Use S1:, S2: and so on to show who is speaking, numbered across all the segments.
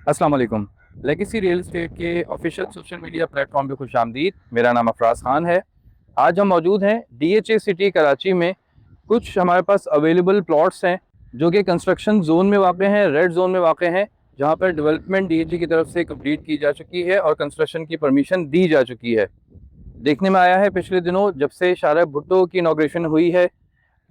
S1: अस्सलाम वालेकुम। Legacy real estate के ऑफिशियल सोशल मीडिया प्लेटफॉर्म पे खुशामदीद। मेरा नाम अफराज खान है। आज हम मौजूद हैं DHA सिटी कराची में। कुछ हमारे पास अवेलेबल प्लॉट्स हैं जो कि कंस्ट्रक्शन जोन में वाक़ हैं, रेड जोन में वाक़ हैं, जहाँ पर डेवलपमेंट DHA की तरफ से कंप्लीट की जा चुकी है और कंस्ट्रक्शन की परमिशन दी जा चुकी है। देखने में आया है पिछले दिनों जब से शाहरा भुट्टो की इनॉग्रेशन हुई है,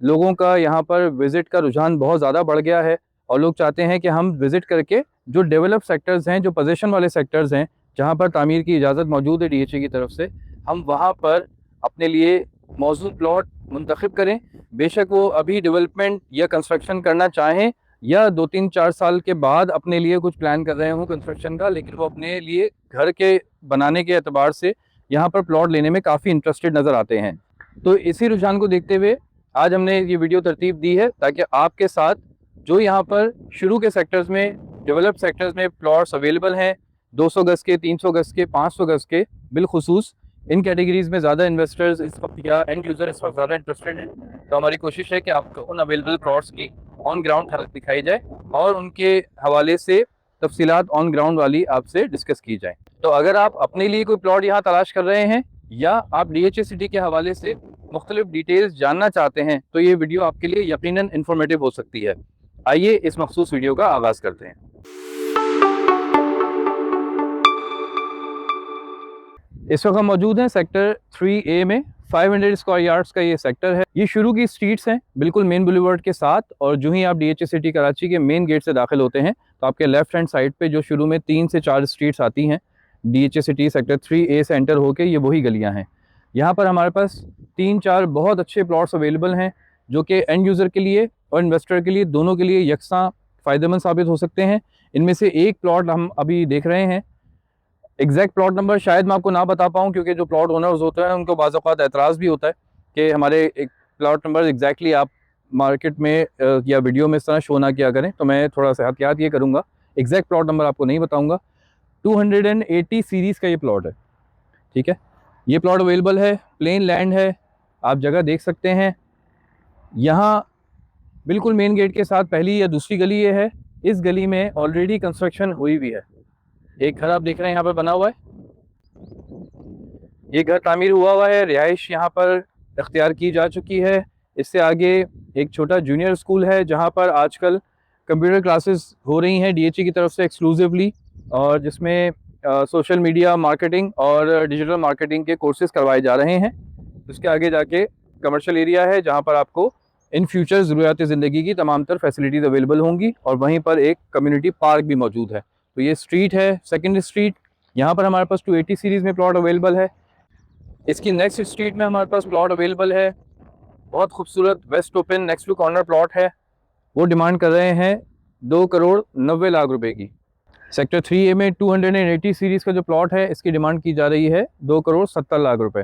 S1: लोगों का यहाँ पर विज़िट का रुझान बहुत ज़्यादा बढ़ गया है और लोग चाहते हैं कि हम विज़िट करके जो डेवलप सेक्टर्स हैं, जो पोजीशन वाले सेक्टर्स हैं, जहाँ पर तामीर की इजाज़त मौजूद है DHA की तरफ से, हम वहाँ पर अपने लिए मौजूद प्लॉट मुंतखब करें। बेशक वो अभी डेवलपमेंट या कंस्ट्रक्शन करना चाहें या 2-3-4 साल के बाद अपने लिए कुछ प्लान कर रहे हों कंस्ट्रक्शन का, लेकिन वो अपने लिए घर के बनाने के एतबार से यहाँ पर प्लॉट लेने में काफ़ी इंटरेस्टेड नज़र आते हैं। तो इसी रुझान को देखते हुए आज हमने ये वीडियो तरतीब दी है ताकि आपके साथ जो यहाँ पर शुरू के सेक्टर्स में, डेवलप सेक्टर्स में प्लॉट्स अवेलेबल हैं 200 गज़ के, 300 गज़ के, 500 गज़ के, बिलखुसूस इन कैटेगरीज़ में ज़्यादा इन्वेस्टर्स इस वक्त या एंड यूज़र इस वक्त ज़्यादा इंटरेस्टेड हैं। तो हमारी कोशिश है कि आपको उन अवेलेबल प्लॉट्स की ऑन ग्राउंड हालत दिखाई जाए और उनके हवाले से तफसीलात ऑन ग्राउंड वाली आपसे डिस्कस की जाए। तो अगर आप अपने लिए कोई प्लॉट यहाँ तलाश कर रहे हैं या आप DHA सिटी के हवाले से मुख्तलिफ डिटेल्स जानना चाहते हैं तो ये वीडियो आपके लिए यकीनन इंफॉर्मेटिव हो सकती है। आइए इस मखसूस वीडियो का आगाज़ करते हैं। इस वक्त हम मौजूद हैं सेक्टर 3A में। 500 स्क्वायर यार्ड्स का ये सेक्टर है। ये शुरू की स्ट्रीट्स हैं बिल्कुल मेन बुलेवर्ड के साथ, और जो ही आप DHA सिटी कराची के मेन गेट से दाखिल होते हैं तो आपके लेफ्ट हैंड साइड पे जो शुरू में 3 से 4 स्ट्रीट्स आती हैं DHA सिटी सेक्टर 3A से एंटर होके, ये वही गलियां हैं। यहाँ पर हमारे पास 3-4 बहुत अच्छे प्लॉट्स अवेलेबल हैं जो कि एंड यूज़र के लिए और इन्वेस्टर के लिए, दोनों के लिए यकसां फ़ायदेमंद साबित हो सकते हैं। इनमें से एक प्लॉट हम अभी देख रहे हैं। एग्जैक्ट प्लॉट नंबर शायद मैं आपको ना बता पाऊँ क्योंकि जो प्लॉट ओनर्स होते हैं उनको बाज़ औक़ात एतराज़ भी होता है कि हमारे एक प्लॉट नंबर एग्जैक्टली आप मार्केट में या वीडियो में इस तरह शो ना किया करें। तो मैं थोड़ा सा एहतियात ये करूँगा, एग्जैक्ट प्लॉट नंबर आपको नहीं बताऊँगा। 280 सीरीज़ का ये प्लॉट है, ठीक है। ये प्लॉट अवेलेबल है, प्लेन लैंड है, आप जगह देख सकते हैं। यहाँ बिल्कुल मेन गेट के साथ पहली या दूसरी गली ये है। इस गली में ऑलरेडी कंस्ट्रक्शन हुई भी है। एक घर आप देख रहे हैं यहाँ पर बना हुआ है, ये घर तामीर हुआ है, रिहाइश यहाँ पर इख्तियार की जा चुकी है। इससे आगे एक छोटा जूनियर स्कूल है जहाँ पर आजकल कंप्यूटर क्लासेस हो रही हैं DHA की तरफ से एक्सक्लूसिवली, और जिसमें सोशल मीडिया मार्केटिंग और डिजिटल मार्केटिंग के कोर्सेज करवाए जा रहे हैं। उसके आगे जाके कमर्शियल एरिया है जहाँ पर आपको इन फ्यूचर ज़रूरियात ज़िंदगी की तमाम तर फैसिलिटीज़ अवेलेबल होंगी, और वहीं पर एक कम्युनिटी पार्क भी मौजूद है। तो ये स्ट्रीट है सेकंड स्ट्रीट, यहाँ पर हमारे पास 280 सीरीज़ में प्लॉट अवेलेबल है। इसकी नेक्स्ट स्ट्रीट में हमारे पास प्लॉट अवेलेबल है, बहुत खूबसूरत west open next to corner plot है। वो डिमांड कर रहे हैं 2,90,00,000 रुपए की। सेक्टर 3A में 280 सीरीज़ का जो प्लॉट है इसकी डिमांड की जा रही है 2,70,00,000 रुपए।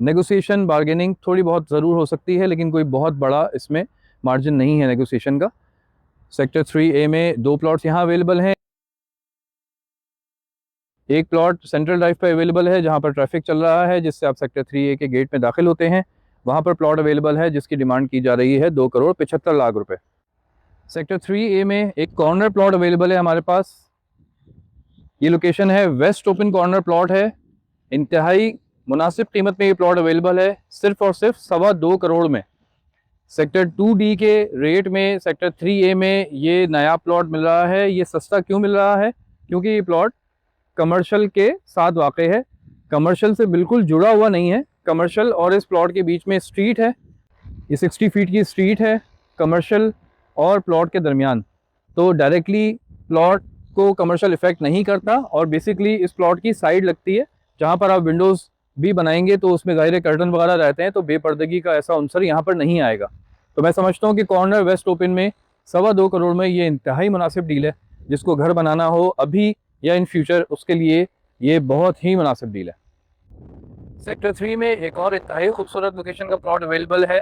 S1: नेगोशिएशन बार्गेनिंग थोड़ी बहुत ज़रूर हो सकती है, लेकिन कोई बहुत बड़ा इसमें मार्जिन नहीं है नेगोशिएशन का। सेक्टर 3A में 2 प्लॉट्स यहाँ अवेलेबल हैं। एक प्लॉट सेंट्रल ड्राइव पर अवेलेबल है जहाँ पर ट्रैफिक चल रहा है, जिससे आप सेक्टर 3A के गेट में दाखिल होते हैं। वहाँ पर प्लॉट अवेलेबल है जिसकी डिमांड की जा रही है 2,75,00,000 रुपए। सेक्टर 3A में एक कॉर्नर प्लॉट अवेलेबल है हमारे पास। ये लोकेशन है वेस्ट ओपन कॉर्नर प्लॉट है, इंतहाई मुनासिब कीमत में ये प्लॉट अवेलेबल है, सिर्फ और सिर्फ 2.25 करोड़ में। सेक्टर 2D के रेट में सेक्टर 3A में ये नया प्लॉट मिल रहा है। ये सस्ता क्यों मिल रहा है? क्योंकि ये प्लॉट कमर्शियल के साथ वाक़ है, कमर्शियल से बिल्कुल जुड़ा हुआ नहीं है। कमर्शियल और इस प्लॉट के बीच में स्ट्रीट है, ये 60 फीट की स्ट्रीट है कमर्शियल और प्लॉट के दरमियान। तो डायरेक्टली प्लॉट को कमर्शियल इफेक्ट नहीं करता, और बेसिकली इस प्लॉट की साइड लगती है जहाँ पर आप विंडोज़ भी बनाएंगे तो उसमें ज़ाहिर कर्टन वगैरह रहते हैं, तो बेपर्दगी का ऐसा अंसर यहाँ पर नहीं आएगा। तो मैं समझता हूँ कि कॉर्नर वेस्ट ओपन में 2.25 करोड़ में ये इंतहाई मुनासिब डील है। जिसको घर बनाना हो अभी या इन फ्यूचर, उसके लिए ये बहुत ही मुनासिब डील है। सेक्टर 3 में एक और इंतहाई खूबसूरत लोकेशन का प्लॉट अवेलेबल है।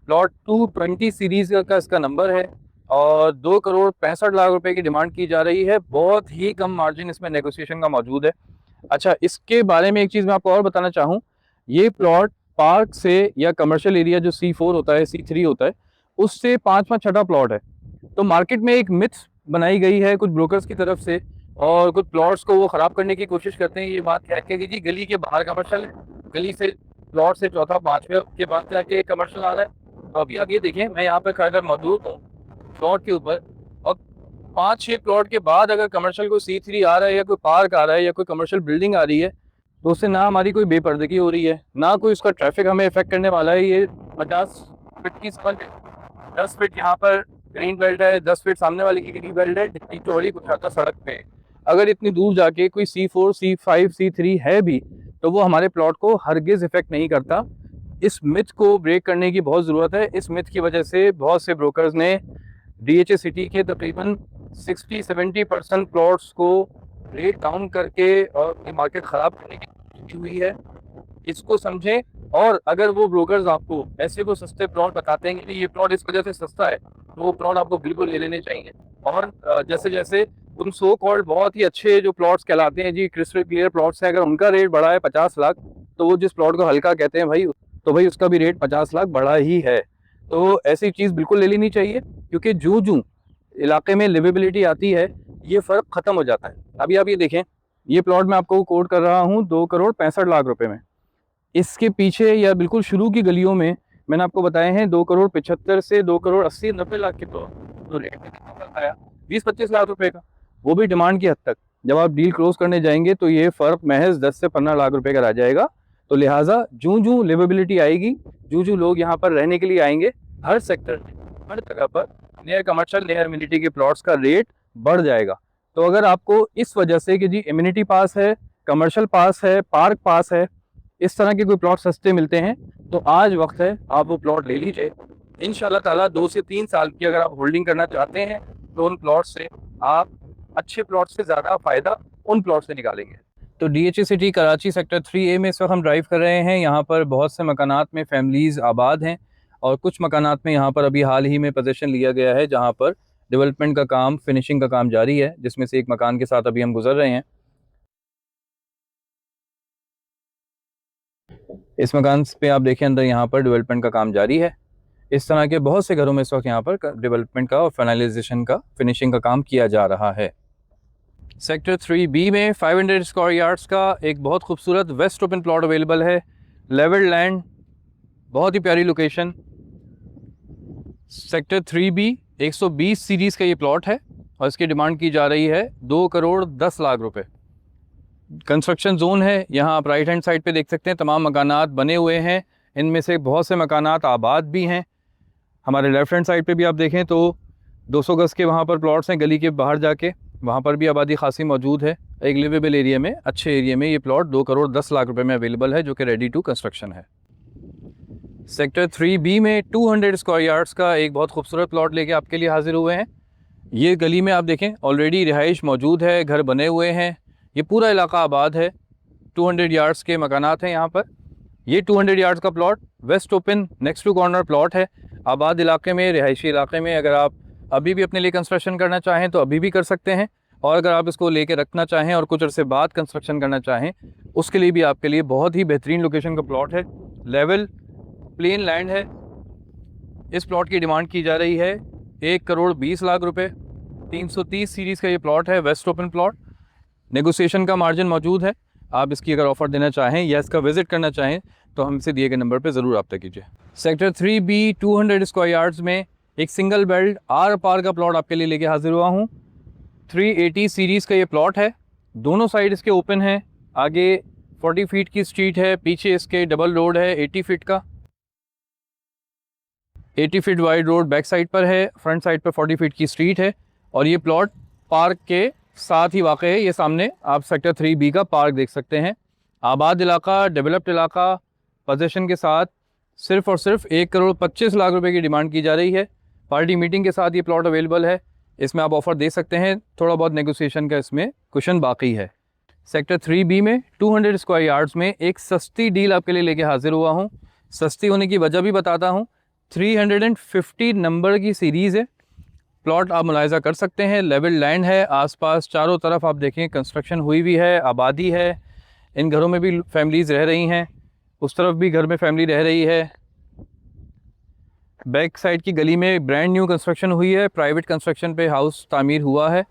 S1: प्लॉट 220 सीरीज़ का इसका नंबर है और 2,65,00,000 रुपए की डिमांड की जा रही है। बहुत ही कम मार्जिन इसमें नेगोशिएशन का मौजूद है। अच्छा, इसके बारे में एक चीज़ मैं आपको और बताना चाहूँ, ये प्लॉट पार्क से या कमर्शियल एरिया जो C4 होता है, C3 होता है, उससे 5वां छठा प्लॉट है। तो मार्केट में एक मिथ बनाई गई है कुछ ब्रोकर्स की तरफ से, और कुछ प्लॉट्स को वो ख़राब करने की कोशिश करते हैं, ये बात कह के कि जी गली के बाहर कमर्शियल, गली से प्लॉट से चौथा पाँचवें के बाद जाके कमर्शियल आ रहा है। तो अभी आप ये देखें, मैं यहाँ पर खड़ा मौजूद हूँ प्लॉट के ऊपर, और 5-6 प्लॉट के बाद अगर कमर्शियल कोई C3 आ रहा है या कोई पार्क आ रहा है या कोई कमर्शियल बिल्डिंग आ रही है, तो उससे ना हमारी कोई बेपर्दगी हो रही है, ना कोई उसका ट्रैफिक हमें इफेक्ट करने वाला है। ये 50 फीट की स्पन, 10 फीट यहाँ पर ग्रीन बेल्ट है, 10 फीट सामने वाले की ग्रीन बेल्ट है, जितनी चौड़ी कुछ आता सड़क पे। अगर इतनी दूर जाके कोई C4, C5, C3 है भी, तो वो हमारे प्लॉट को हरगिज इफेक्ट नहीं करता। इस मिथ को ब्रेक करने की बहुत ज़रूरत है। इस मिथ की वजह से बहुत से ब्रोकर्स ने DHA सिटी के तकरीबन 60-70% प्लॉट्स को रेट डाउन करके और मार्केट ख़राब करने की कोशिश हुई है। इसको समझें, और अगर वो ब्रोकर्स आपको ऐसे को सस्ते प्लॉट बताते हैं कि ये प्लॉट इस वजह से सस्ता है, तो वो प्लॉट आपको बिल्कुल ले लेने चाहिए। और जैसे जैसे उन सो कॉल्ड बहुत ही अच्छे जो प्लॉट्स कहलाते हैं जी, क्रिस्टल क्लियर प्लॉट्स हैं, अगर उनका रेट बढ़ा है 50 लाख, तो वो जिस प्लॉट को हल्का कहते हैं भाई, तो भाई उसका भी रेट 50 लाख बढ़ा ही है। तो ऐसी चीज़ बिल्कुल ले लेनी चाहिए, क्योंकि जो जो इलाके में लिवेबिलिटी आती है, ये फ़र्क ख़त्म हो जाता है। अभी आप ये देखें, ये प्लॉट मैं आपको कोट कर रहा हूँ 2,65,00,000 रुपए में। इसके पीछे या बिल्कुल शुरू की गलियों में मैंने आपको बताए हैं 2,75,00,000 से 2,80,90,00,000 के तो रेट आया 20-25 लाख रुपए का, वो भी डिमांड की हद तक। जब आप डील क्लोज करने जाएंगे तो ये फ़र्क महज 10 से 15 लाख रुपए का रह जाएगा। तो लिहाजा जूं लिवेबिलिटी आएगी, जूं लोग यहाँ पर रहने के लिए आएंगे, हर सेक्टर में, हर जगह पर नियर कमर्शियल, नियर इम्यूनिटी के प्लॉट्स का रेट बढ़ जाएगा। तो अगर आपको इस वजह से कि जी इम्यूनिटी पास है, कमर्शियल पास है, पार्क पास है, इस तरह के कोई प्लॉट सस्ते मिलते हैं, तो आज वक्त है आप वो प्लॉट ले लीजिए। इंशाल्लाह ताला 2 से 3 साल की अगर आप होल्डिंग करना चाहते हैं, तो उन प्लॉट से आप अच्छे प्लॉट से ज़्यादा फ़ायदा उन प्लॉट से निकालेंगे। तो DHA city Karachi sector 3A में इस वक्त हम ड्राइव कर रहे हैं। यहाँ पर बहुत से मकानात में फैमिलीज़ आबाद हैं, और कुछ मकानात में यहाँ पर अभी हाल ही में पोजीशन लिया गया है, जहाँ पर डेवलपमेंट का काम, फिनिशिंग का काम जारी है, जिसमें से एक मकान के साथ अभी हम गुजर रहे हैं। इस मकान पे आप देखें, अंदर यहाँ पर डेवलपमेंट का काम जारी है। इस तरह के बहुत से घरों में इस वक्त यहाँ पर डेवलपमेंट का और फाइनलाइजेशन का, फिनिशिंग का काम किया जा रहा है। सेक्टर 3B में 500 स्क्वायर यार्ड्स का एक बहुत खूबसूरत वेस्ट ओपन प्लॉट अवेलेबल है। लेवल लैंड, बहुत ही प्यारी लोकेशन। सेक्टर 3B 120 सीरीज़ का ये प्लॉट है, और इसकी डिमांड की जा रही है 2,10,00,000 रुपये। कंस्ट्रक्शन जोन है। यहाँ आप राइट हैंड साइड पे देख सकते हैं तमाम मकानात बने हुए हैं, इनमें से बहुत से मकानात आबाद भी हैं। हमारे लेफ़्ट हैंड साइड पे भी आप देखें तो 200 गज़ के वहाँ पर प्लॉट्स हैं, गली के बाहर जाके, वहाँ पर भी आबादी खासी मौजूद है। एक लिवेबल एरिया में, अच्छे एरिया में ये प्लॉट 2,10,00,000 रुपये में अवेलेबल है, जो कि रेडी टू कंस्ट्रक्शन है। सेक्टर 3B में 200 स्क्वायर यार्ड्स का एक बहुत खूबसूरत प्लॉट लेके आपके लिए हाजिर हुए हैं। ये गली में आप देखें ऑलरेडी रिहाइश मौजूद है, घर बने हुए हैं, ये पूरा इलाका आबाद है। 200 यार्ड्स के मकानात हैं यहाँ पर। ये 200 यार्ड्स का plot west open next to corner plot है, आबाद इलाके में, रिहायशी इलाके में। अगर आप अभी भी अपने लिए कंस्ट्रक्शन करना चाहें तो अभी भी कर सकते हैं, और अगर आप इसको लेके रखना चाहें और कुछ अर्से बाद कंस्ट्रक्शन करना चाहें, उसके लिए भी आपके लिए बहुत ही बेहतरीन लोकेशन का प्लॉट है। लेवल प्लेन लैंड है। इस प्लॉट की डिमांड की जा रही है 1,20,00,000 रुपये। 330 सीरीज़ का ये प्लॉट है, वेस्ट ओपन प्लॉट। नेगोशिएशन का मार्जिन मौजूद है। आप इसकी अगर ऑफ़र देना चाहें या इसका विज़िट करना चाहें, तो हमसे दिए गए नंबर पर ज़रूर रब्ता कीजिए। सेक्टर 3B 200 स्क्वायर यार्ड्स में एक सिंगल बेल्ट आर पार का प्लॉट आपके लिए लेके हाजिर हुआ हूँ। 380 सीरीज़ का ये प्लॉट है। दोनों साइड इसके ओपन है। आगे 40 फीट की स्ट्रीट है, पीछे इसके डबल रोड है 80 फीट का। 80 feet wide road back side पर है, फ्रंट साइड पर 40 फीट की स्ट्रीट है, और ये प्लॉट पार्क के साथ ही वाक़ है। ये सामने आप सेक्टर 3B का पार्क देख सकते हैं। आबाद इलाका, डेवलप्ड इलाका, पोजीशन के साथ सिर्फ़ और सिर्फ 1,25,00,000 रुपये की डिमांड की जा रही है। पार्टी मीटिंग के साथ ये प्लॉट अवेलेबल है। इसमें आप ऑफ़र दे सकते हैं, थोड़ा बहुत नेगोशिएशन का इसमें कुशन बाकी है। सेक्टर 3B में 200 स्क्वायर यार्ड्स में एक सस्ती डील आपके लिए लेके हाजिर हुआ हूँ। सस्ती होने की वजह भी बताता हूँ। 350 नंबर की सीरीज़ है। प्लॉट आप मुलाहिज़ा कर सकते हैं। लेवल लैंड है, आसपास चारों तरफ आप देखें कंस्ट्रक्शन हुई भी है, आबादी है। इन घरों में भी फैमिलीज़ रह रही हैं, उस तरफ भी घर में फैमिली रह रही है। बैक साइड की गली में ब्रांड न्यू कंस्ट्रक्शन हुई है, प्राइवेट कंस्ट्रक्शन पे हाउस तामीर हुआ है।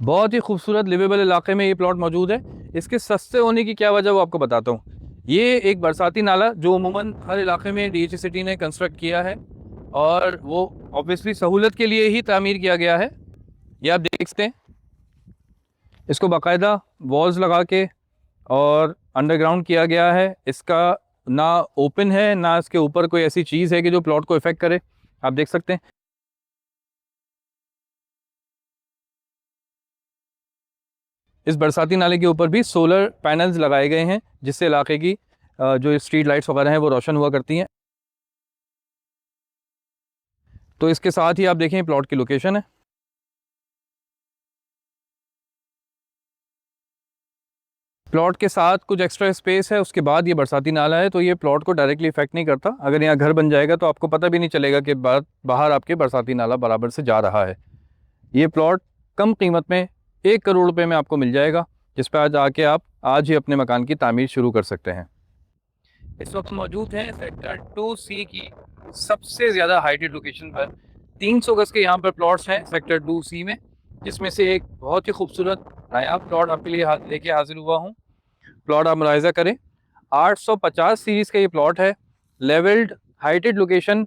S1: बहुत ही खूबसूरत लिवेबल इलाके में ये प्लॉट मौजूद है। इसके सस्ते होने की क्या वजह वो आपको बताता हूँ। ये एक बरसाती नाला जो अमूमन हर इलाके में डीएचए सिटी ने कंस्ट्रक्ट किया है और वो ऑब्वियसली सहूलत के लिए ही तामीर किया गया है। ये आप देख सकते हैं, इसको बाकायदा वॉल्स लगा के और अंडरग्राउंड किया गया है। इसका ना ओपन है ना इसके ऊपर कोई ऐसी चीज़ है कि जो प्लॉट को इफेक्ट करे। आप देख सकते हैं इस बरसाती नाले के ऊपर भी सोलर पैनल्स लगाए गए हैं जिससे इलाके की जो स्ट्रीट लाइट्स वगैरह हैं वो रोशन हुआ करती हैं। तो इसके साथ ही आप देखें प्लॉट की लोकेशन है। प्लॉट के साथ कुछ एक्स्ट्रा स्पेस है, उसके बाद ये बरसाती नाला है, तो ये प्लॉट को डायरेक्टली इफेक्ट नहीं करता। अगर यहाँ घर बन जाएगा तो आपको पता भी नहीं चलेगा कि बाहर आपके बरसाती नाला बराबर से जा रहा है। ये प्लॉट कम कीमत में 1 करोड़ रुपए में आपको मिल जाएगा, जिस पर आज आके आप आज ही अपने मकान की तामीर शुरू कर सकते हैं। इस वक्त मौजूद हैं सेक्टर 2C की सबसे ज़्यादा हाइटेड लोकेशन पर। 300 गज के यहाँ पर प्लॉट्स हैं सेक्टर 2C में, जिसमें से एक बहुत ही खूबसूरत नायाब प्लॉट आपके लिए लेके हाजिर हुआ हूँ। प्लॉट आप मुलाहिजा करें, 850 सीरीज़ का ये प्लॉट है। Levelled heighted location.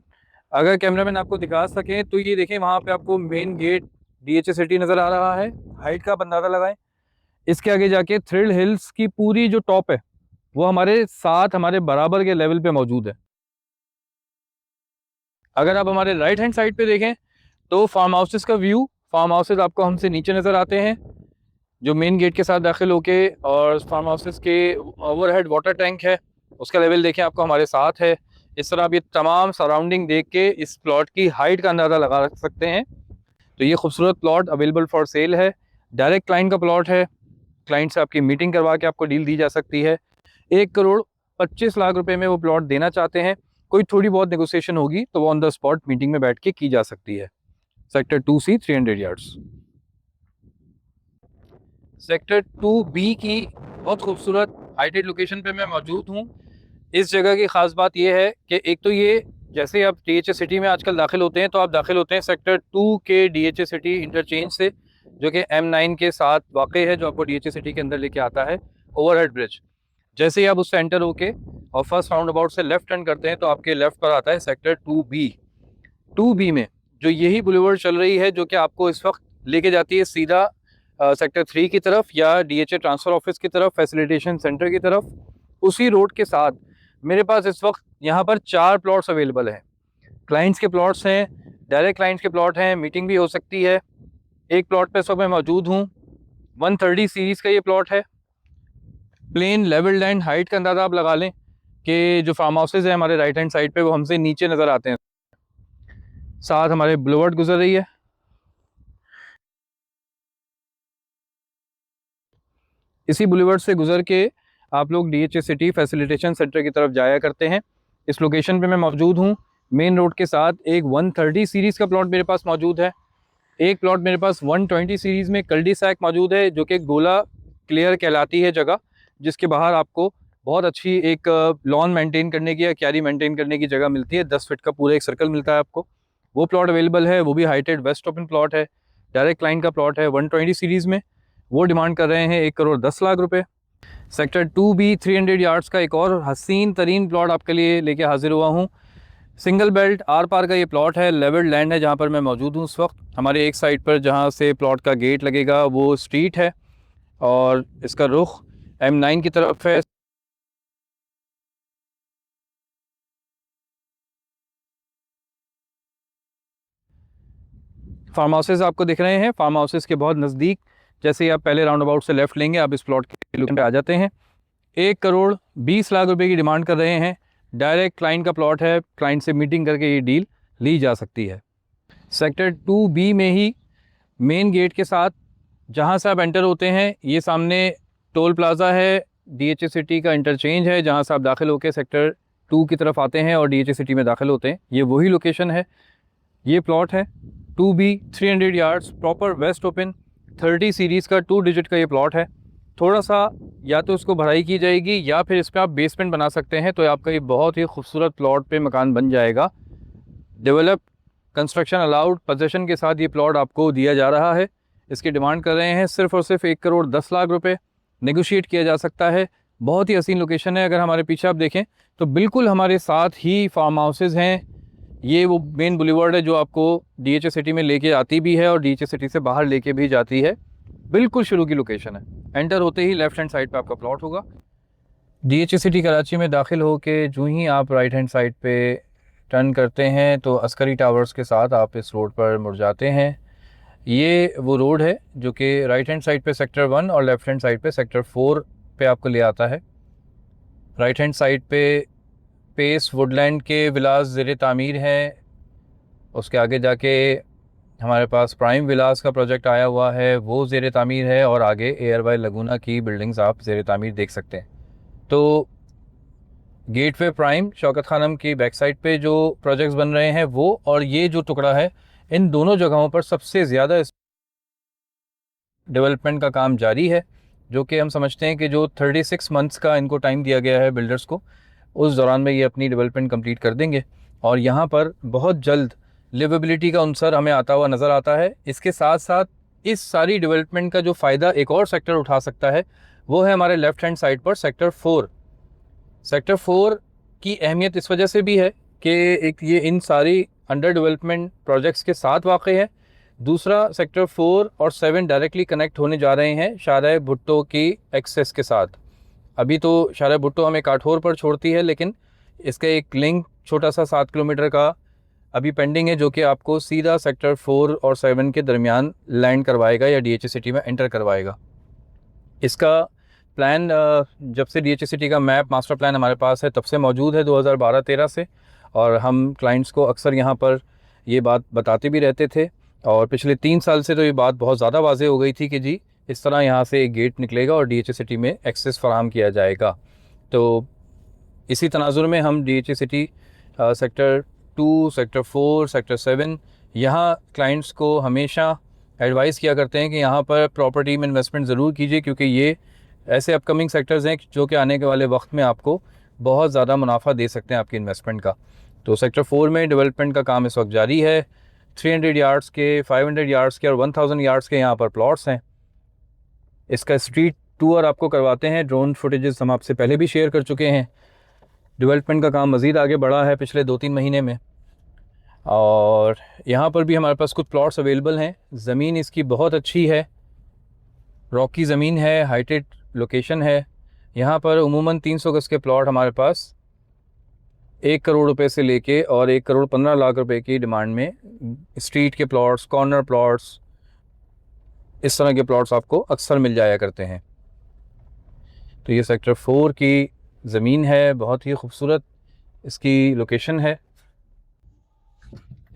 S1: अगर कैमरामैन आपको दिखा सकें तो ये देखें, वहाँ पे आपको मेन गेट डीएचए सिटी नज़र आ रहा है। हाइट का आप अंदाज़ा लगाएं। इसके आगे जाके थ्रिल हिल्स की पूरी जो टॉप है वो हमारे साथ हमारे बराबर के लेवल पे मौजूद है। अगर आप हमारे राइट हैंड साइड पे देखें तो फार्म हाउसेस का व्यू, फार्म हाउसेस आपको हमसे नीचे नज़र आते हैं जो मेन गेट के साथ दाखिल होके, और फार्म हाउसेस के ओवरहेड वाटर टैंक है उसका लेवल देखें आपको हमारे साथ है। इस तरह आप ये तमाम सराउंडिंग देख के इस प्लॉट की हाइट का अंदाज़ा लगा सकते हैं। तो ये खूबसूरत प्लॉट अवेलेबल फॉर सेल है। डायरेक्ट क्लाइंट का प्लॉट है। क्लाइंट से आपकी मीटिंग करवा के आपको डील दी जा सकती है। 1 करोड़ 25 लाख रुपए में वो प्लॉट देना चाहते हैं। कोई थोड़ी बहुत नेगोशिएशन होगी तो वो ऑन द स्पॉट मीटिंग में बैठ के की जा सकती है। Sector 2C 300 yards. Sector 2B की बहुत खूबसूरत हाइटेड लोकेशन पे मैं मौजूद हूँ। इस जगह की ख़ास बात यह है कि एक तो ये, जैसे आप डीएचए सिटी में आजकल दाखिल होते हैं तो आप दाखिल होते हैं सेक्टर 2 के डीएचए सिटी इंटरचेंज से, जो कि M9 के साथ वाक़ है, जो आपको डीएचए सिटी के अंदर लेके आता है ओवरहेड ब्रिज। जैसे ही आप उससे एंटर होके और फर्स्ट राउंड अबाउट से लेफ्ट टर्न करते हैं तो आपके लेफ्ट पर आता है सेक्टर 2B। 2B में जो यही बुलेवर्ड चल रही है जो कि आपको इस वक्त लेके जाती है सीधा सेक्टर 3 की तरफ या डीएचए ट्रांसफ़र ऑफिस की तरफ, फैसिलिटेशन सेंटर की तरफ। उसी रोड के साथ मेरे पास इस वक्त यहाँ पर 4 प्लॉट्स अवेलेबल हैं। क्लाइंट्स के प्लॉट्स हैं, डायरेक्ट क्लाइंट्स के प्लॉट हैं, मीटिंग भी हो सकती है। एक प्लॉट पे इस वक्त मैं मौजूद हूँ। 130 सीरीज़ का ये प्लॉट है। प्लेन लेवल लैंड हाइट का अंदाज़ा आप लगा लें कि जो फार्म हाउसेज हैं हमारे राइट हैंड साइड पे वो हमसे नीचे नज़र आते हैं। साथ हमारे बुलेवर्ड गुजर रही है। इसी बुलेवर्ड से गुजर के आप लोग डीएचए सिटी फैसिलिटेशन सेंटर की तरफ जाया करते हैं। इस लोकेशन पे मैं मौजूद हूँ। मेन रोड के साथ एक 130 सीरीज़ का प्लॉट मेरे पास मौजूद है। एक प्लॉट मेरे पास 120 सीरीज़ में कल्डी सैक मौजूद है, जो कि गोला क्लियर कहलाती है जगह, जिसके बाहर आपको बहुत अच्छी एक लॉन मेंटेन करने की या क्यारी मेंटेन करने की जगह मिलती है। 10 फीट का पूरा एक सर्कल मिलता है आपको। वो प्लॉट अवेलेबल है, वो भी हाइटेड वेस्ट ओपन प्लॉट है। डायरेक्ट क्लाइंट का प्लॉट है 120 सीरीज़ में। वो डिमांड कर रहे हैं 1 करोड़ 10 लाख रुपए। सेक्टर 2B 300 यार्ड्स का एक और हसीन तरीन प्लॉट आपके लिए लेके हाजिर हुआ हूँ। सिंगल बेल्ट आर पार का ये प्लॉट है। लेवल्ड लैंड है जहाँ पर मैं मौजूद हूँ इस वक्त। हमारे एक साइड पर जहाँ से प्लॉट का गेट लगेगा वो स्ट्रीट है और इसका रुख M9 की तरफ है। फार्म हाउसेज आपको दिख रहे हैं। फार्म हाउसेज के बहुत नज़दीक, जैसे ही आप पहले राउंड अबाउट से लेफ़्ट लेंगे आप इस प्लॉट के लोकेशन पे आ जाते हैं। 1 करोड़ 20 लाख रुपए की डिमांड कर रहे हैं। डायरेक्ट क्लाइंट का प्लॉट है, क्लाइंट से मीटिंग करके ये डील ली जा सकती है। सेक्टर 2B में ही मेन गेट के साथ जहाँ से आप एंटर होते हैं, ये सामने टोल प्लाज़ा है, डीएचए सिटी का इंटरचेंज है, जहाँ से आप दाखिल होकर सेक्टर 2 की तरफ आते हैं और डीएचए सिटी में दाखिल होते हैं। ये वही लोकेशन है। ये प्लॉट है 2B 300 yards, proper waste open 30 series का 2 डिजिट का ये प्लॉट है। थोड़ा सा या तो इसको भराई की जाएगी या फिर इस पर आप बेसमेंट बना सकते हैं, तो आपका ये बहुत ही खूबसूरत प्लॉट पे मकान बन जाएगा। डेवलप कंस्ट्रक्शन अलाउड पोजीशन के साथ ये प्लॉट आपको दिया जा रहा है। इसकी डिमांड कर रहे हैं सिर्फ़ और सिर्फ 1,10,00,000 रुपये। नेगोशिएट किया जा सकता है। बहुत ही हसीन लोकेशन है। अगर हमारे पीछे आप देखें तो बिल्कुल हमारे साथ ही फार्म हाउसेज़ हैं। ये वो मेन बुलेवार्ड है जो आपको डीएचए सिटी में लेके आती भी है और डीएचए सिटी से बाहर लेके भी जाती है। बिल्कुल शुरू की लोकेशन है। एंटर होते ही लेफ्ट हैंड साइड पे आपका प्लॉट होगा। डीएचए सिटी कराची में दाखिल होके जो ही आप राइट हैंड साइड पे टर्न करते हैं तो अस्करी टावर्स के साथ आप इस रोड पर मुड़ जाते हैं। ये वो रोड है जो कि राइट हैंड साइड पे सेक्टर 1 और लेफ्ट हैंड साइड पे सेक्टर 4 पे आपको ले आता है। राइट हैंड साइड पे पेस वुडलैंड के विलास ज़ेर तामीर हैं। उसके आगे जाके हमारे पास प्राइम विलास का प्रोजेक्ट आया हुआ है, वो ज़ेर तामीर है। और आगे एयरवाई लगूना की बिल्डिंग्स आप ज़ेर तामीर देख सकते हैं। तो गेटवे प्राइम शौकत खानम की बैक साइड पे जो प्रोजेक्ट्स बन रहे हैं वो, और ये जो टुकड़ा है, इन दोनों जगहों पर सबसे ज़्यादा डेवलपमेंट का काम जारी है। जो कि हम समझते हैं कि जो 36 मंथ्स का इनको टाइम दिया गया है बिल्डर्स को, उस दौरान में ये अपनी डेवलपमेंट कंप्लीट कर देंगे। और यहाँ पर बहुत जल्द लिवेबिलिटी का अंसर हमें आता हुआ नज़र आता है। इसके साथ साथ इस सारी डेवलपमेंट का जो फ़ायदा एक और सेक्टर उठा सकता है वो है हमारे लेफ़्ट हैंड साइड पर सेक्टर 4। सेक्टर 4 की अहमियत इस वजह से भी है कि एक ये इन सारी अंडर डेवलपमेंट प्रोजेक्ट्स के साथ वाक़ है। दूसरा, सेक्टर 4 और 7 डायरेक्टली कनेक्ट होने जा रहे हैं शाहराह भुट्टो की एक्सेस के साथ। अभी तो शाहराह भुट्टो हमें काठोर पर छोड़ती है, लेकिन इसका एक लिंक छोटा सा 7 किलोमीटर का अभी पेंडिंग है जो कि आपको सीधा सेक्टर 4 और 7 के दरमियान लैंड करवाएगा या डीएचए सिटी में एंटर करवाएगा। इसका प्लान जब से डीएचए सिटी का मैप मास्टर प्लान हमारे पास है तब से मौजूद है, 2012-13 से। और हम क्लाइंट्स को अक्सर यहाँ पर ये बात बताते भी रहते थे। और पिछले 3 साल से तो ये बात बहुत ज़्यादा वाज़ेह हो गई थी कि जी इस तरह यहाँ से एक गेट निकलेगा और डीएचए सिटी में एक्सेस फराहम किया जाएगा। तो इसी तनाजुर में हम DHA city sector 2, sector 4, sector 7 यहाँ क्लाइंट्स को हमेशा एडवाइस किया करते हैं कि यहाँ पर प्रॉपर्टी में इन्वेस्टमेंट ज़रूर कीजिए, क्योंकि ये ऐसे अपकमिंग सेक्टर्स हैं जो कि आने के वाले वक्त में आपको बहुत ज़्यादा मुनाफा दे सकते हैं आपकी इन्वेस्टमेंट का। तो सेक्टर 4 में डेवलपमेंट का काम इस वक्त जारी है। 300 यार्ड्स के, 500 यार्ड्स के और 1000 यार्ड्स के यहाँ पर प्लॉट्स हैं। इसका स्ट्रीट टूर आपको करवाते हैं। ड्रोन फुटेजेस हम आपसे पहले भी शेयर कर चुके हैं। डेवलपमेंट का काम मज़ीद आगे बढ़ा है पिछले 2-3 महीने में। और यहाँ पर भी हमारे पास कुछ प्लॉट्स अवेलेबल हैं। ज़मीन इसकी बहुत अच्छी है, रॉकी ज़मीन है, हाइटेड लोकेशन है। यहाँ पर उमूमन 300 गज़ के प्लॉट हमारे पास 1 करोड़ रुपए से लेके और 1,15,00,000 रुपए की डिमांड में स्ट्रीट के प्लॉट्स, कॉर्नर प्लॉट्स, इस तरह के प्लॉट्स आपको अक्सर मिल जाया करते हैं। तो ये सेक्टर 4 की ज़मीन है, बहुत ही खूबसूरत इसकी लोकेशन है।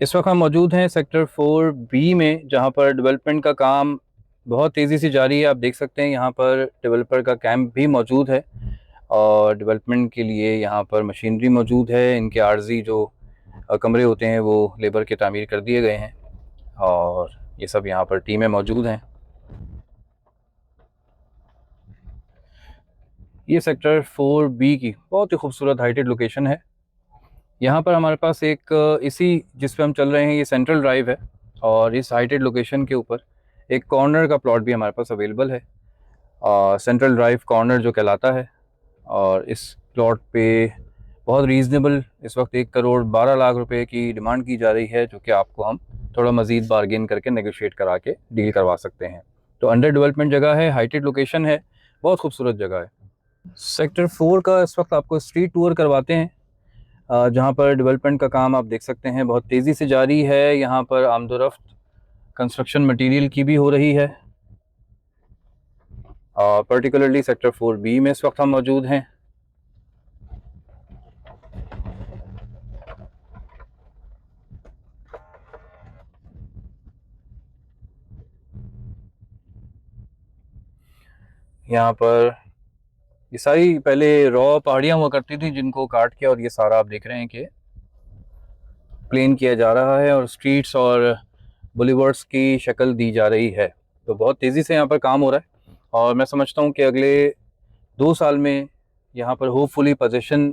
S1: इस वक्त हम मौजूद हैं सेक्टर 4B में, जहाँ पर डेवलपमेंट का काम बहुत तेज़ी से जारी है। आप देख सकते हैं यहाँ पर डेवलपर का कैंप भी मौजूद है और डेवलपमेंट के लिए यहाँ पर मशीनरी मौजूद है। इनके आर्जी जो कमरे होते हैं वो लेबर के तामीर कर दिए गए हैं और ये सब यहाँ पर टीमें मौजूद हैं। ये सेक्टर 4B की बहुत ही खूबसूरत हाइटेड लोकेशन है। यहाँ पर हमारे पास एक इसी जिस पे हम चल रहे हैं ये सेंट्रल ड्राइव है और इस हाइटेड लोकेशन के ऊपर एक कॉर्नर का प्लॉट भी हमारे पास अवेलेबल है, सेंट्रल ड्राइव कॉर्नर जो कहलाता है। और इस प्लॉट पे बहुत रीज़नेबल इस वक्त 1,12,00,000 रुपए की डिमांड की जा रही है, जो कि आपको हम थोड़ा मज़ीद बारगेन करके नेगोशिएट करा के डील करवा सकते हैं। तो अंडर डेवलपमेंट जगह है, हाइटेड लोकेशन है, बहुत खूबसूरत जगह है। सेक्टर 4 का इस वक्त आपको स्ट्रीट टूर करवाते हैं, जहाँ पर डेवलपमेंट का काम आप देख सकते हैं बहुत तेज़ी से जारी है। यहाँ पर आमदोरफ्त कंस्ट्रक्शन मटेरियल की भी हो रही है। पर्टिकुलरली सेक्टर 4B में इस वक्त हम मौजूद हैं। यहाँ पर ये सारी पहले रॉ पहाड़ियाँ हुआ करती थी जिनको काट के, और ये सारा आप देख रहे हैं कि प्लेन किया जा रहा है और स्ट्रीट्स और बुलेवार्ड्स की शक्ल दी जा रही है। तो बहुत तेज़ी से यहाँ पर काम हो रहा है और मैं समझता हूँ कि अगले 2 साल में यहाँ पर होपफुली पोजीशन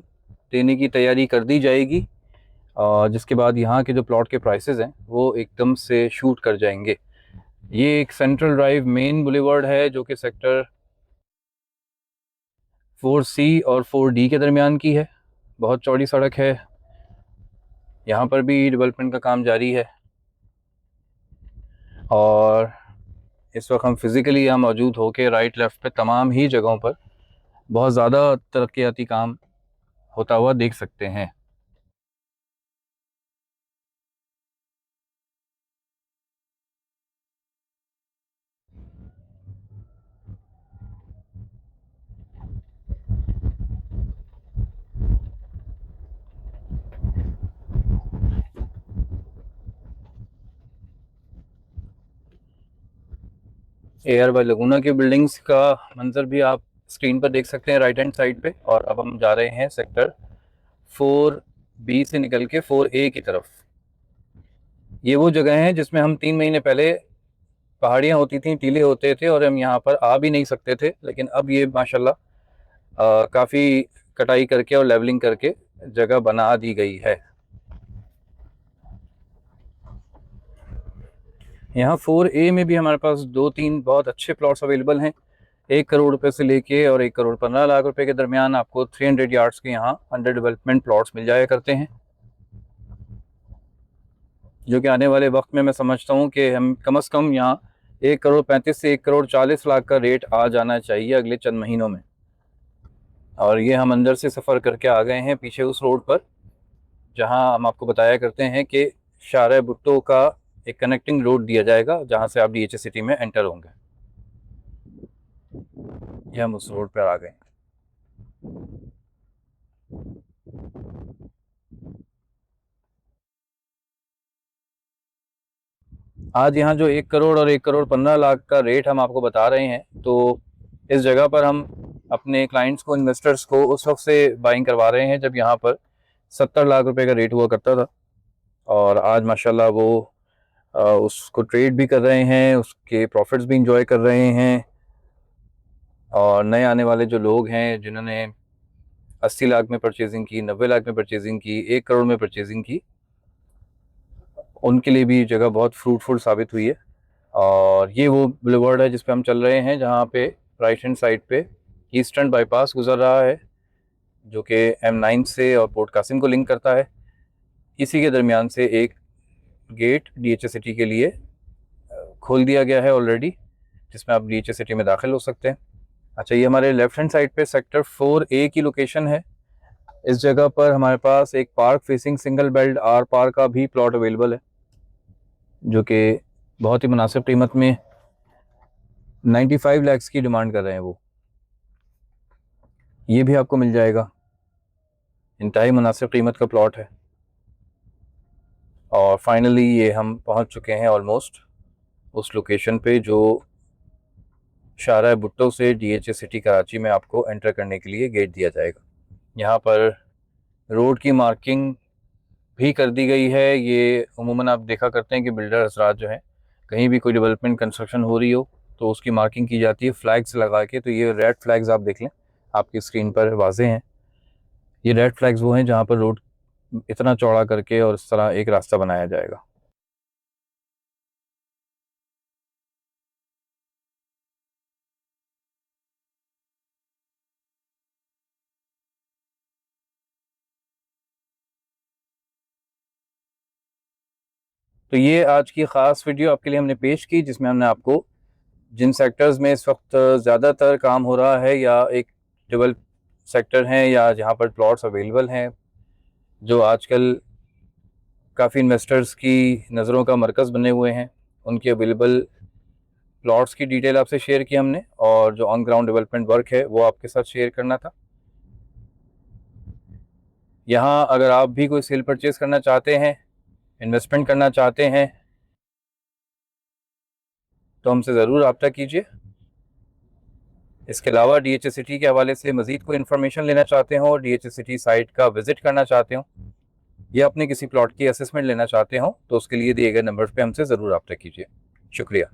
S1: देने की तैयारी कर दी जाएगी, जिसके बाद यहाँ के जो प्लॉट के प्राइसेस हैं वो एकदम से शूट कर जाएंगे। ये एक सेंट्रल ड्राइव मेन बुलेवर्ड है जो कि सेक्टर 4C और 4D के दरमियान की है। बहुत चौड़ी सड़क है। यहाँ पर भी डेवलपमेंट का काम जारी है और इस वक्त हम फिज़िकली यहाँ मौजूद होकर राइट लेफ़्ट पे तमाम ही जगहों पर बहुत ज़्यादा तरक्याती काम होता हुआ देख सकते हैं। एयर बाय लगुना की बिल्डिंग्स का मंजर भी आप स्क्रीन पर देख सकते हैं राइट हैंड साइड पे। और अब हम जा रहे हैं सेक्टर 4B से निकल के 4A की तरफ। ये वो जगह है जिसमें हम 3 महीने पहले पहाड़ियाँ होती थी, टीले होते थे और हम यहाँ पर आ भी नहीं सकते थे, लेकिन अब ये माशाल्लाह काफ़ी कटाई करके और लेवलिंग करके जगह बना दी गई है। यहाँ 4A में भी हमारे पास 2-3 बहुत अच्छे प्लॉट्स अवेलेबल हैं। 1 करोड़ रुपए से लेके और 1 करोड़ 15 लाख रुपए के दरमियान आपको 300 यार्ड्स के यहाँ अंडर डेवलपमेंट प्लॉट्स मिल जाया करते हैं, जो कि आने वाले वक्त में मैं समझता हूँ कि हम कम से कम यहाँ 1 करोड़ 35 से 1 करोड़ 40 लाख का रेट आ जाना चाहिए अगले चंद महीनों में। और ये हम अंदर से सफ़र करके आ गए हैं पीछे उस रोड पर जहाँ हम आपको बताया करते हैं कि शारा भुट्टो का एक कनेक्टिंग रोड दिया जाएगा जहाँ से आप DHA सिटी में एंटर होंगे। ये हम उस रोड पर आ गए। आज यहाँ जो 1 करोड़ और 1 करोड़ 15 लाख का रेट हम आपको बता रहे हैं, तो इस जगह पर हम अपने क्लाइंट्स को, इन्वेस्टर्स को उस वक्त से बाइंग करवा रहे हैं जब यहाँ पर 70 लाख रुपए का रेट हुआ करता था। और आज माशाल्लाह वो उसको ट्रेड भी कर रहे हैं, उसके प्रॉफिट्स भी इंजॉय कर रहे हैं। और नए आने वाले जो लोग हैं जिन्होंने 80 लाख में परचेजिंग की, 90 लाख में परचेजिंग की, 1 करोड़ में परचेजिंग की, उनके लिए भी जगह बहुत फ्रूटफुल साबित हुई है। और ये वो बुलेवर्ड है जिस पे हम चल रहे हैं, जहाँ पे राइट हैंड साइड पे ईस्टर्न बाईपास गुजर रहा है जो कि M9 से और पोर्ट कासिम को लिंक करता है। इसी के दरमियान से एक गेट DHA सिटी के लिए खोल दिया गया है ऑलरेडी, जिसमें आप DHA सिटी में दाखिल हो सकते हैं। अच्छा, ये हमारे लेफ्ट हैंड साइड पे सेक्टर 4A की लोकेशन है। इस जगह पर हमारे पास एक पार्क फेसिंग सिंगल बेल्ट आर पार का भी प्लॉट अवेलेबल है, जो कि बहुत ही मुनासिब कीमत में 95 लाख की डिमांड कर रहे हैं वो। ये भी आपको मिल जाएगा, इंतहाई मुनासिब कीमत का प्लॉट है। और फाइनली ये हम पहुंच चुके हैं ऑलमोस्ट उस लोकेशन पे जो शारा भुट्टो से DHA सिटी कराची में आपको एंटर करने के लिए गेट दिया जाएगा। यहाँ पर रोड की मार्किंग भी कर दी गई है। ये उमूमन आप देखा करते हैं कि बिल्डर हजरात जो हैं, कहीं भी कोई डेवलपमेंट कंस्ट्रक्शन हो रही हो तो उसकी मार्किंग की जाती है फ्लैग्स लगा के। तो ये रेड फ्लैग्स आप देख लें, आपकी स्क्रीन पर वाजे हैं। ये रेड फ्लैग्स वो हैं जहाँ पर रोड इतना चौड़ा करके और इस तरह एक रास्ता बनाया जाएगा। तो ये आज की ख़ास वीडियो आपके लिए हमने पेश की, जिसमें हमने आपको जिन सेक्टर्स में इस वक्त ज़्यादातर काम हो रहा है या एक डेवलप सेक्टर हैं या जहाँ पर प्लॉट्स अवेलेबल हैं, जो आजकल काफ़ी इन्वेस्टर्स की नज़रों का मरकज़ बने हुए हैं, उनके अवेलेबल प्लॉट्स की डिटेल आपसे शेयर की हमने। और जो ऑन ग्राउंड डेवलपमेंट वर्क है वो आपके साथ शेयर करना था। यहाँ अगर आप भी कोई सेल परचेज़ करना चाहते हैं, इन्वेस्टमेंट करना चाहते हैं, तो हमसे ज़रूर रब्ता कीजिए। इसके अलावा DHA सिटी के हवाले से मज़ीद कोई इन्फॉर्मेशन लेना चाहते हो, DHA सिटी साइट का विज़िट करना चाहते हो या अपने किसी प्लॉट की असेसमेंट लेना चाहते हो, तो उसके लिए दिए गए नंबर पे हमसे ज़रूर रब्ता कीजिए। शुक्रिया।